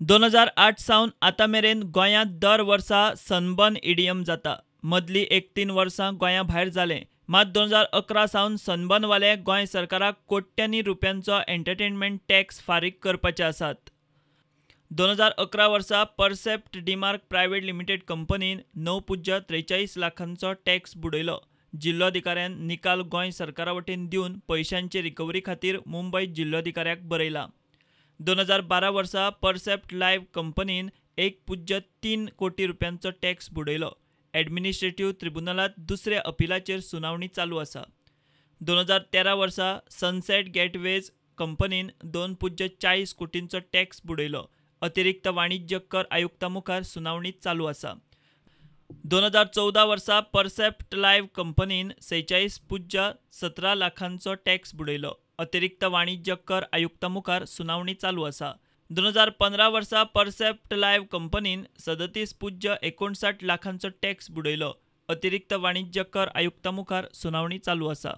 2008 सावन आतां मेरेन गोंयांत दर वर्सा सनबर्न इडियम जाता। मदलीं 1-3 वर्सां गोंया भायर जालें, मात 2011 सावन सनबर्नवाले गोंय सरकाराक कोट्यांनी रुपयांचो एंटरटेनमेंट टॅक्स फारीक करपाचे आसात। 2011 वर्सा परसेप्ट डिमार्क प्रायव्हेट लिमिटेड कंपनीन 9.43 लाखांचो टॅक्स बुडयलो। जिल्लोधिकाऱ्यान निकाल गोंय सरकारा वटेन दिवन पयशांचे रिकव्हरी खातीर मुंबय जिल्लोधिकाऱ्याक बरयला। 2012 वर्सा परसेप्ट लायव्ह कंपनीन 1.3 कोटी रुपयांचो टॅक्स बुडयलो। एडमिनिस्ट्रेटिव्ह ट्रिब्युनलांत दुसऱ्या अपिलाचेर सुनावणी चालू आसा। 2013 वर्सा सनसेट गेटवेज कंपनीन 2.40 कोटींचो टॅक्स बुडयलो। अतिरिक्त वाणिज्य कर आयुक्ता मुखार सुनावणी चालू आसा। 2014 वर्सा परसेप्ट लायव्ह कंपनीन 46.17 लाखांचो टॅक्स बुडयलो। अतिरिक्त वाणिज्य कर आयुक्ता मुखार सुनावणी चालू आसा। 2015 वर्सा परसेप्ट लायव्ह कंपनीन 37.59 लाखांचो टॅक्स बुडयलो। अतिरिक्त वाणिज्य कर आयुक्ता मुखार सुनावणी चालू आसा।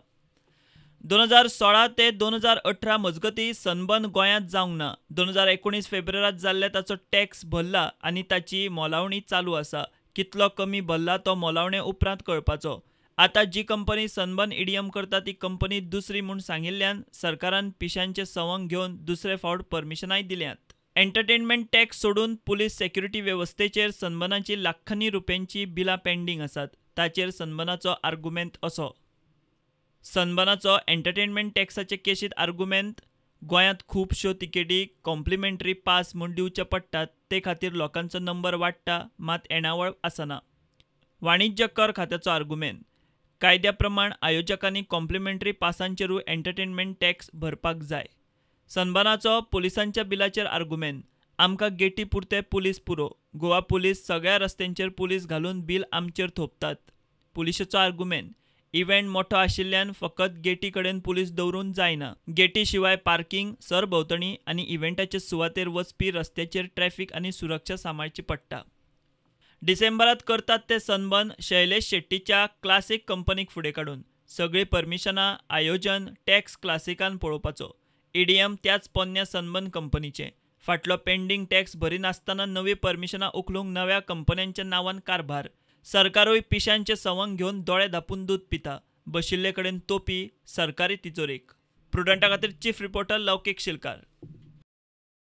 2016 ते 2018 मजगतीं सनबर्न गोंयांत जावंक ना। 2019 फेब्रुवारांत जाल्ल्या ताचो टॅक्स भरला आनी ताची मोलावणी चालू आसा। कितलो कमी भरला तो मोलावणे उपरांत कळपाचो। आतां जी कंपनी सनबर्न इडियम करता ती कंपनी दुसरी म्हूण सांगिल्ल्यान सरकारान पिशांचे सवंग घेवन दुसरे फावट परमिशनाय दिल्यांत। एंटरटेनमेंट टॅक्स सोडून पुलीस सेक्युरिटी वेवस्थेचेर सनबर्नाची लाखांनी रुपयांची बिलां पेंडिंग आसात। ताचेर सनबर्नाचो आर्ग्युमेंट असो। सनबर्नाचो एंटरटेनमेंट टॅक्साचे केशींत आर्ग्युमेंट गोंयांत खुबश्यो तिकेटी कॉम्प्लिमेंटरी पास म्हूण दिवचे पडटात, ते खातीर लोकांचो नंबर वाडटा, मात येणावळ आसना। वाणिज्य कर खात्याचो आर्ग्युमेंट कायद्या प्रमाण आयोजकांनी कॉम्प्लिमेंटरी पासांचेरूय एंटरटेनमेंट टॅक्स भरपाक जाय। सनबर्नाचो पुलिसांच्या बिलाचेर आर्ग्युमेंट आमकां गेटी पुरते पुलीस पुरो। गोवा पुलीस सगळ्या रस्त्यांचेर पुलीस घालून बील आमचेर थोपतात। पुलिशेचो आर्ग्युमेंट इव्हेंट मोठो आशिल्ल्यान फकत गेटी कडेन पुलीस दवरूंक जायना। गेटी शिवाय पार्किंग, सरभोंवतणी आनी इव्हेंटाचे सुवातेर वचपी रस्त्याचेर ट्रॅफिक आनी सुरक्षा सांबाळची पडटा। डिसेंबरांत करतात ते सनबर्न शैलेश शेट्टीच्या क्लासीक कंपनीक फुडें काडून सगळीं परमिशनां, आयोजन, टॅक्स क्लासिकान पळोवपाचो। इडियम त्याच पोन्न्या सनबर्न कंपनीचें। फाटलो पेंडिंग टॅक्स भरिनासतना नवीं परमिशनां उखलूंक नव्या कंपन्यांच्या नांवान कारभार। सरकारूय पिशांचे सवंग घेवन दोळे धांपून दूद पिता। बशिल्ले कडेन तोपी सरकारी तिजोरेक। प्रुडंटा खातीर चीफ रिपोर्टर लौकीक शिलकार।